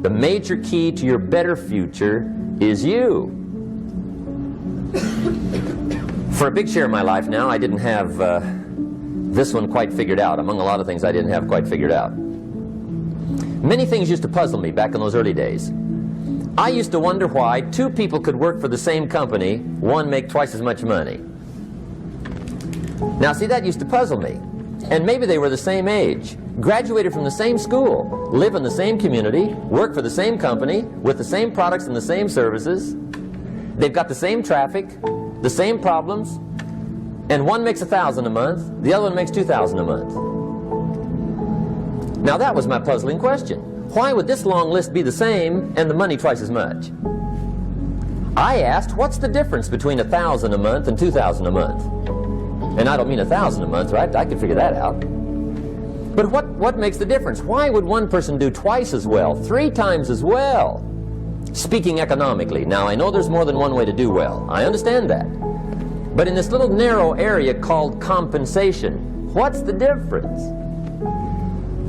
The major key to your better future is you. For a big share of my life now, I didn't have this one quite figured out. Among a lot of things I didn't have quite figured out. Many things used to puzzle me back in those early days. I used to wonder why two people could work for the same company, one make twice as much money. Now see, that used to puzzle me. And maybe they were the same age, graduated from the same school, live in the same community, work for the same company, with the same products and the same services. They've got the same traffic, the same problems, and one makes $1,000 a month, the other one makes $2,000 a month. Now that was my puzzling question. Why would this long list be the same and the money twice as much? I asked, what's the difference between $1,000 a month and $2,000 a month? And I don't mean $1,000 a month, right? I can figure that out. But what makes the difference? Why would one person do twice as well, 3 times as well? Speaking economically. Now, I know there's more than one way to do well. I understand that. But in this little narrow area called compensation, what's the difference?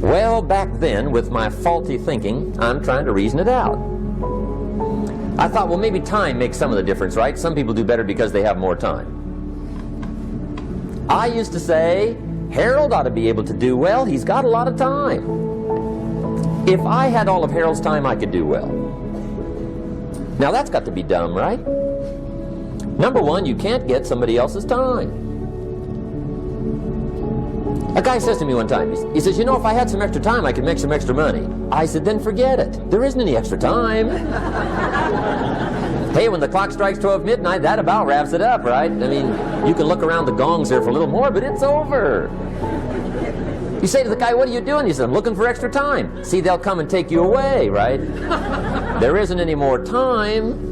Well, back then, with my faulty thinking, I'm trying to reason it out. I thought, well, maybe time makes some of the difference, right? Some people do better because they have more time. I used to say, Harold ought to be able to do well. He's got a lot of time. If I had all of Harold's time, I could do well. Now that's got to be dumb, right? Number one, you can't get somebody else's time. A guy says to me one time, he says, you know, if I had some extra time, I could make some extra money. I said, then forget it. There isn't any extra time. Hey, when the clock strikes 12 midnight, that about wraps it up, right? I mean, you can look around the gongs there for a little more, but it's over. You say to the guy, what are you doing? He says, I'm looking for extra time. See, they'll come and take you away, right? There isn't any more time.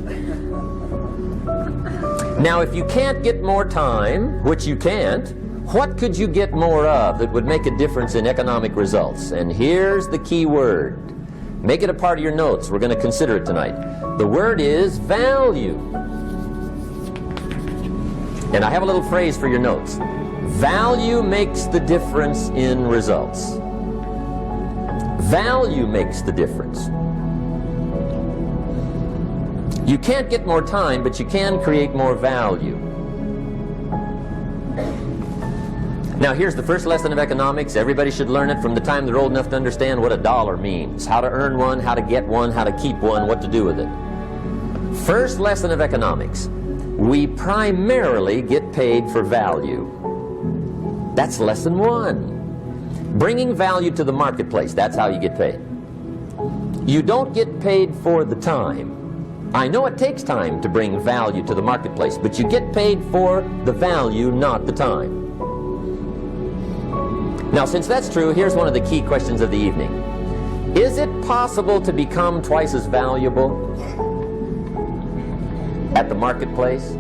Now, if you can't get more time, which you can't, what could you get more of that would make a difference in economic results? And here's the key word. Make it a part of your notes. We're going to consider it tonight. The word is value. And I have a little phrase for your notes. Value makes the difference in results. Value makes the difference. You can't get more time, but you can create more value. Now here's the first lesson of economics. Everybody should learn it from the time they're old enough to understand what a dollar means, how to earn one, how to get one, how to keep one, what to do with it. First lesson of economics. We primarily get paid for value. That's lesson 1. Bringing value to the marketplace, that's how you get paid. You don't get paid for the time. I know it takes time to bring value to the marketplace, but you get paid for the value, not the time. Now, since that's true, here's one of the key questions of the evening. Is it possible to become twice as valuable at the marketplace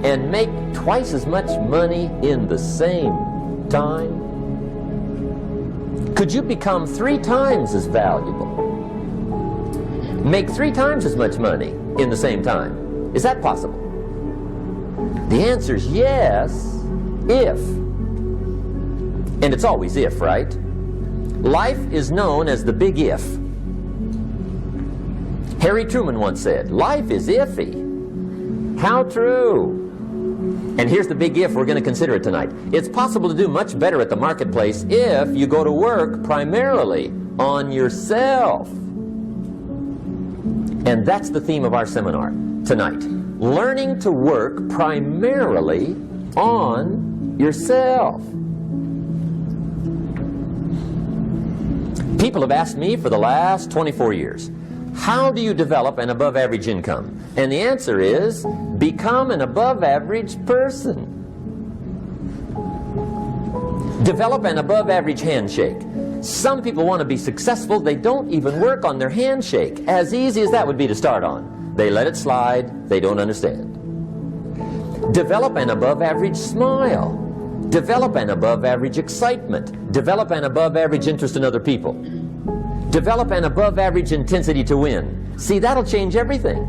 and make twice as much money in the same time? Could you become 3 times as valuable? Make 3 times as much money in the same time? Is that possible? The answer is yes, if. And it's always if, right? Life is known as the big if. Harry Truman once said, life is iffy. How true. And here's the big if, we're going to consider it tonight. It's possible to do much better at the marketplace if you go to work primarily on yourself. And that's the theme of our seminar tonight. Learning to work primarily on yourself. People have asked me for the last 24 years, how do you develop an above average income? And the answer is, become an above average person. Develop an above average handshake. Some people want to be successful, they don't even work on their handshake. As easy as that would be to start on. They let it slide, they don't understand. Develop an above average smile. Develop an above average excitement. Develop an above average interest in other people. Develop an above average intensity to win. See, that'll change everything.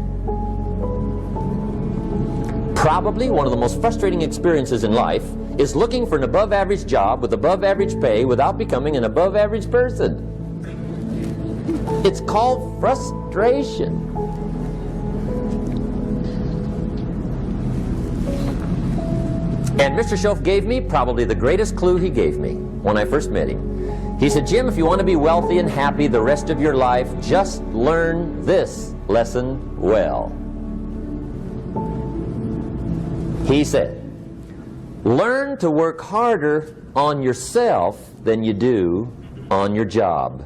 Probably one of the most frustrating experiences in life is looking for an above average job with above average pay without becoming an above average person. It's called frustration. And Mr. Shoaff gave me probably the greatest clue he gave me when I first met him. He said, Jim, if you want to be wealthy and happy the rest of your life, just learn this lesson well. He said, learn to work harder on yourself than you do on your job.